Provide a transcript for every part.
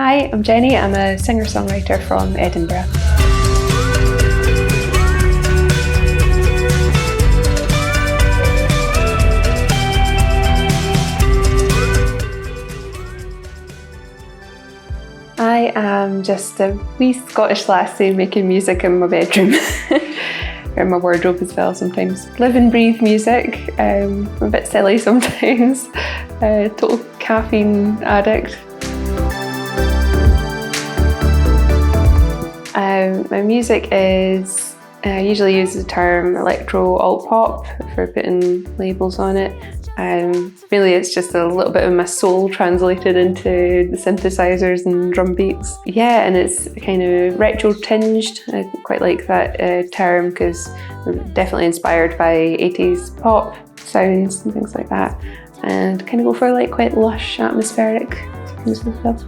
Hi, I'm Jenny. I'm a singer-songwriter from Edinburgh. I am just a wee Scottish lassie making music in my bedroom. Or in my wardrobe as well sometimes. Live and breathe music. I'm a bit silly sometimes. Total caffeine addict. My music is, I usually use the term electro alt pop for putting labels on it. Really it's just a little bit of my soul translated into the synthesizers and drum beats. Yeah, and it's kind of retro-tinged. I quite like that term because I'm definitely inspired by 80s pop sounds and things like that. And kind of go for like quite lush, atmospheric things and stuff.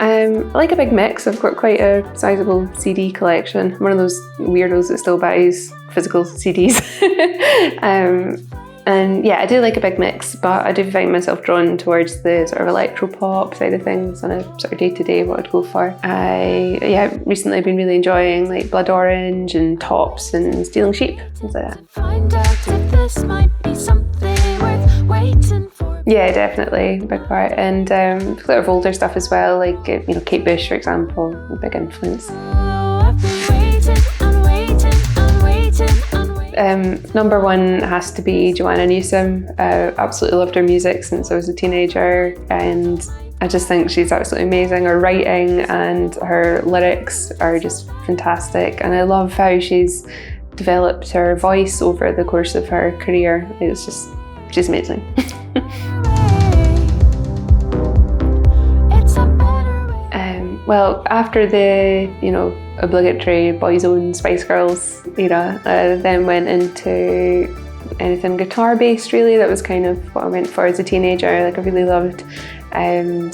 I like a big mix. I've got quite a sizable CD collection. I'm one of those weirdos that still buys physical CDs. And yeah, I do like a big mix, but I do find myself drawn towards the sort of electro-pop side of things on a sort of day-to-day what I'd go for. Recently I've been really enjoying like Blood Orange and Tops and Stealing Sheep, things like that. Find out if this might be something worth waiting for. Yeah, definitely, big part. And sort of older stuff as well, like Kate Bush, for example, a big influence. Number one has to be Joanna Newsom. I absolutely loved her music since I was a teenager, and I just think she's absolutely amazing. Her writing and her lyrics are just fantastic, and I love how she's developed her voice over the course of her career. She's amazing. Well, after the obligatory Boys Own Spice Girls era, I then went into anything guitar-based really. That was kind of what I went for as a teenager. Like I really loved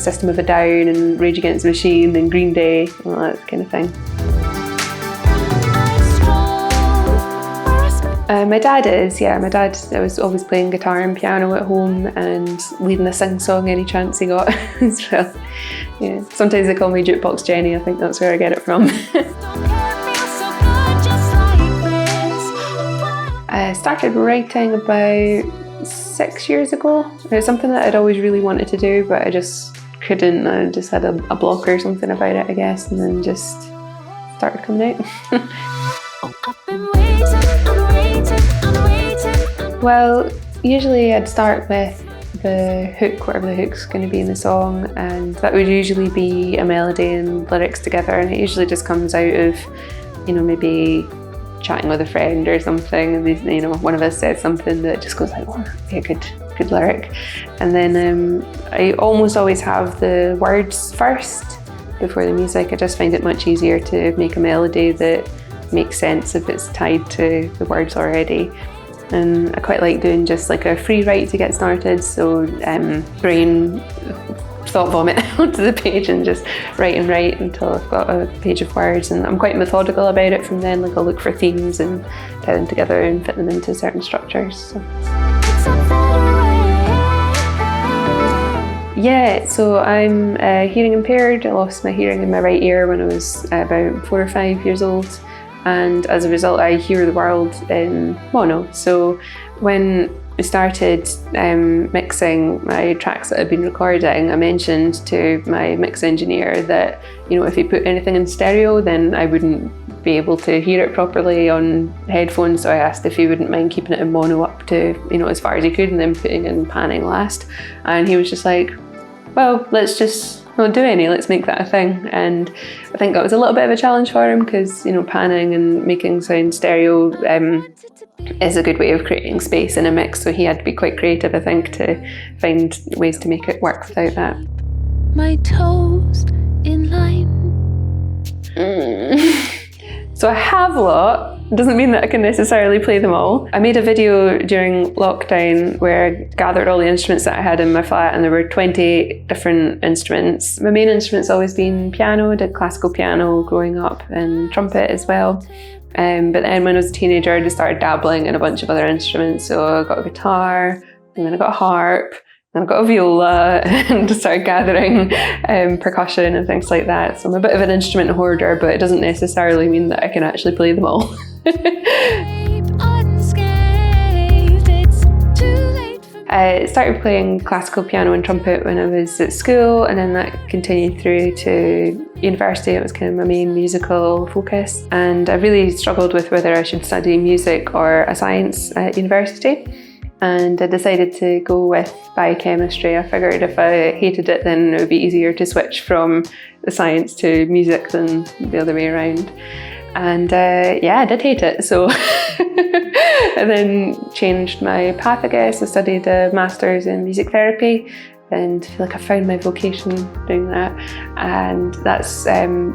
System of a Down and Rage Against the Machine and Green Day and all that kind of thing. My dad is, yeah. My dad was always playing guitar and piano at home and leading a sing-song any chance he got as well. Yeah. Sometimes they call me Jukebox Jenny. I think that's where I get it from. I started writing about 6 years ago. It was something that I'd always really wanted to do, but I just couldn't. I just had a block or something about it, I guess, and then just started coming out. Well, usually I'd start with the hook, whatever the hook's going to be in the song, and that would usually be a melody and lyrics together, and it usually just comes out of, maybe chatting with a friend or something, and one of us says something that just goes like, oh, that'd be a good lyric. And then I almost always have the words first before the music. I just find it much easier to make a melody that makes sense if it's tied to the words already. And I quite like doing just like a free write to get started, so brain thought vomit onto the page and just write until I've got a page of words, and I'm quite methodical about it from then. Like I'll look for themes and tie them together and fit them into certain structures. So. Yeah, so I'm hearing impaired. I lost my hearing in my right ear when I was about 4 or 5 years old. And as a result, I hear the world in mono. So when I started mixing my tracks that I've been recording, I mentioned to my mix engineer that, if he put anything in stereo, then I wouldn't be able to hear it properly on headphones. So I asked if he wouldn't mind keeping it in mono up to, as far as he could, and then putting in panning last. And he was just like, well, let's just not do any, let's make that a thing. And I think that was a little bit of a challenge for him because, panning and making sound stereo is a good way of creating space in a mix, so he had to be quite creative, I think, to find ways to make it work without that. My toes in line. So I have a lot. Doesn't mean that I can necessarily play them all. I made a video during lockdown where I gathered all the instruments that I had in my flat, and there were 28 different instruments. My main instrument's always been piano. I did classical piano growing up and trumpet as well. But then when I was a teenager, I just started dabbling in a bunch of other instruments. So I got a guitar, and then I got a harp, And I got a viola and started gathering percussion and things like that. So I'm a bit of an instrument hoarder, but it doesn't necessarily mean that I can actually play them all. I started playing classical piano and trumpet when I was at school, and then that continued through to university. It was kind of my main musical focus, and I really struggled with whether I should study music or a science at university, and I decided to go with biochemistry. I figured if I hated it, then it would be easier to switch from the science to music than the other way around. And yeah, I did hate it, so I then changed my path, I guess. I studied a master's in music therapy, and I feel like I found my vocation doing that. And that's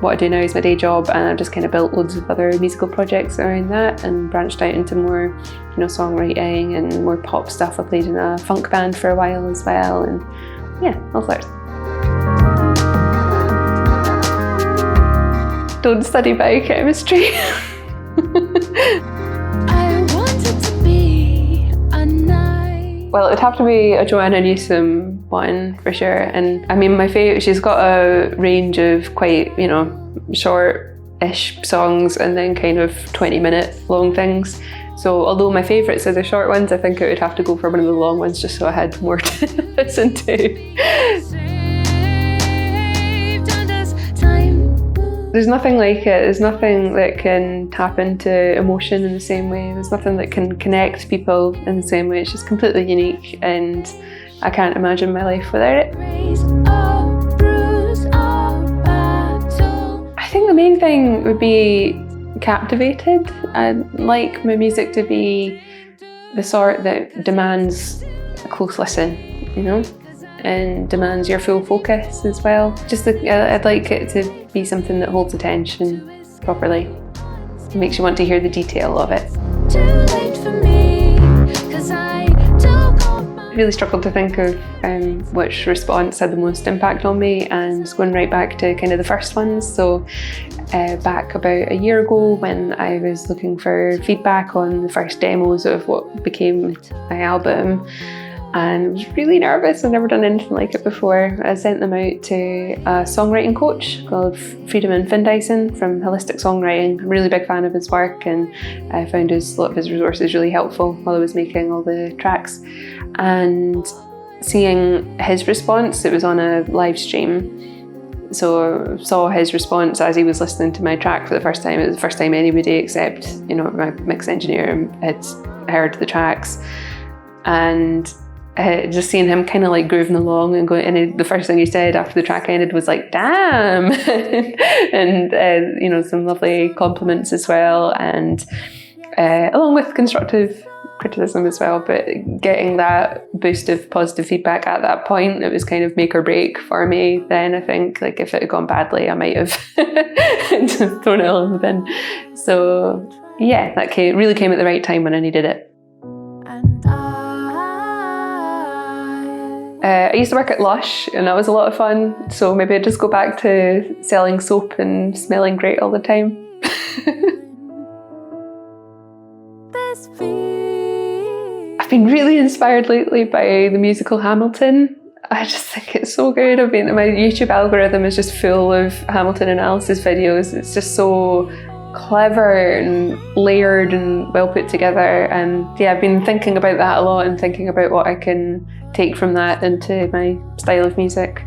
what I do now is my day job, and I've just kind of built loads of other musical projects around that and branched out into more, songwriting and more pop stuff. I played in a funk band for a while as well, and yeah, all sorts. Don't study biochemistry. Well, it would have to be a Joanna Newsom one for sure. And I mean, my favourite, she's got a range of quite, short-ish songs and then kind of 20-minute long things. So although my favourites are the short ones, I think it would have to go for one of the long ones just so I had more to listen to. There's nothing like it. There's nothing that can tap into emotion in the same way. There's nothing that can connect people in the same way. It's just completely unique, and I can't imagine my life without it. I think the main thing would be captivated. I'd like my music to be the sort that demands a close listen, and demands your full focus as well. I'd like it to be something that holds attention properly. It makes you want to hear the detail of it. I really struggled to think of which response had the most impact on me, and going right back to kind of the first ones. So back about a year ago, when I was looking for feedback on the first demos of what became my album, and I was really nervous. I'd never done anything like it before. I sent them out to a songwriting coach called Friedemann Findeisen from Holistic Songwriting. I'm a really big fan of his work, and I found a lot of his resources really helpful while I was making all the tracks. And seeing his response, it was on a live stream. So I saw his response as he was listening to my track for the first time. It was the first time anybody except, my mix engineer had heard the tracks. And just seeing him kind of like grooving along and going, and the first thing he said after the track ended was like, damn, and some lovely compliments as well, and along with constructive criticism as well. But getting that boost of positive feedback at that point, it was kind of make or break for me then. I think like if it had gone badly, I might have just thrown it all in the bin. So yeah, that really came at the right time when I needed it. I used to work at Lush, and that was a lot of fun, so maybe I'd just go back to selling soap and smelling great all the time. I've been really inspired lately by the musical Hamilton. I just think it's so good. My YouTube algorithm is just full of Hamilton analysis videos. It's just so clever and layered and well put together, and yeah, I've been thinking about that a lot and thinking about what I can take from that into my style of music.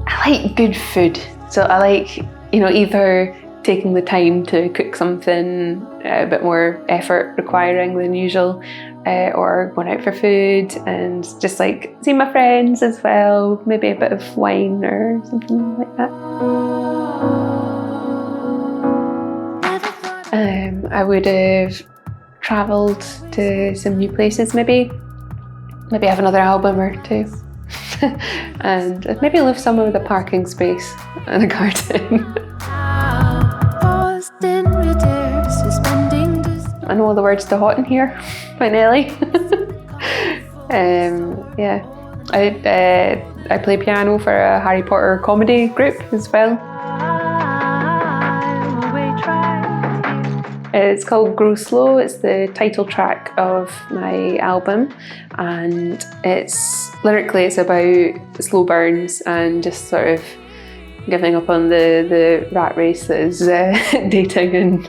I like good food, so I like either taking the time to cook something a bit more effort requiring than usual, or going out for food and just like seeing my friends as well, maybe a bit of wine or something like that. I would have travelled to some new places, maybe have another album or two, and maybe live somewhere with a parking space and a garden. I know all the words to Hot in Here by Nelly. Yeah, I play piano for a Harry Potter comedy group as well. It's called Growslow. It's the title track of my album, and lyrically it's about slow burns and just sort of giving up on the rat race that is dating in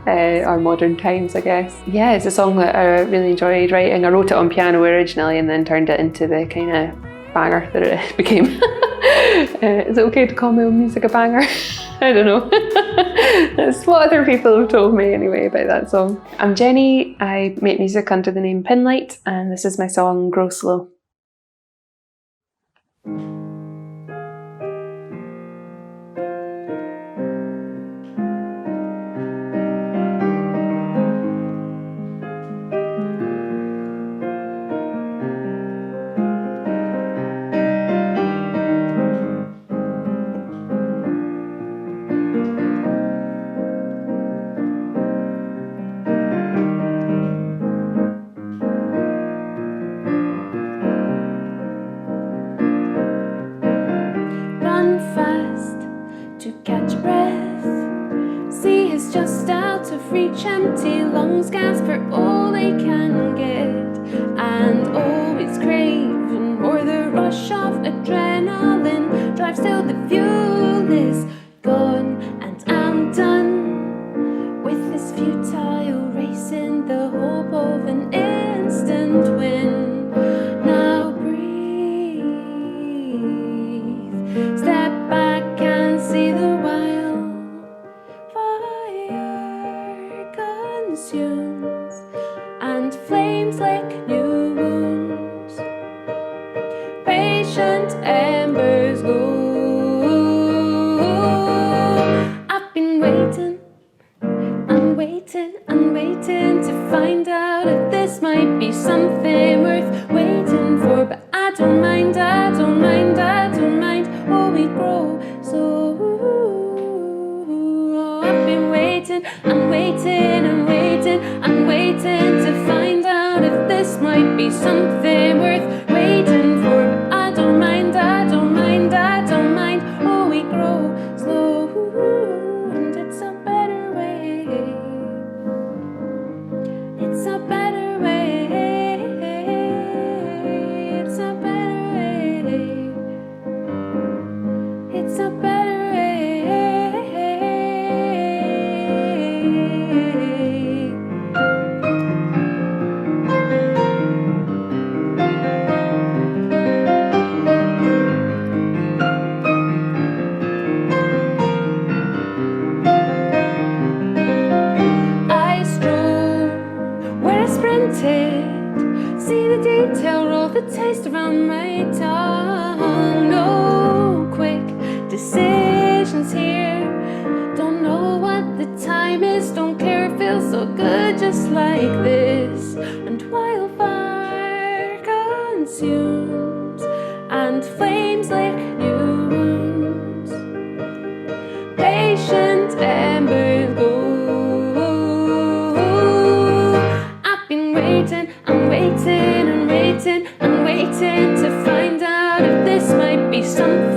our modern times, I guess. Yeah, it's a song that I really enjoyed writing. I wrote it on piano originally and then turned it into the kind of banger that it became. Is it okay to call my own music a banger? I don't know. That's what other people have told me anyway about that song. I'm Jenny. I make music under the name PINLIGHT, and this is my song Growslow. To catch breath, sea is just out of reach, empty lungs gasp for all they can get, and always craving more. The rush of adrenaline drives till the fuel is gone, and I'm done with this futile race in the hope of an instant win. Now breathe, step back and see the wildfire consumes, and flames lick new wounds. Patient embers glow. I've been waiting and waiting and waiting to find out if this might be something worth waiting for, but I don't mind, I don't mind, I don't mind. Oh, we grow so. I've been waiting and waiting and waiting and waiting to find out if this might be something worth waiting for, but I don't mind, I don't mind, I don't mind. Oh, we grow slow, and it's a better way. It's a better way. It's a better way. It's a better way. I stroll where I sprinted, see the detail, roll the taste around my tongue. No quick decisions here, don't know what the time is, don't care, it feels so good just like this. And wildfire consumes, and flames lick new wounds. Patient embers go. I've been waiting and waiting and waiting and waiting to find out if this might be something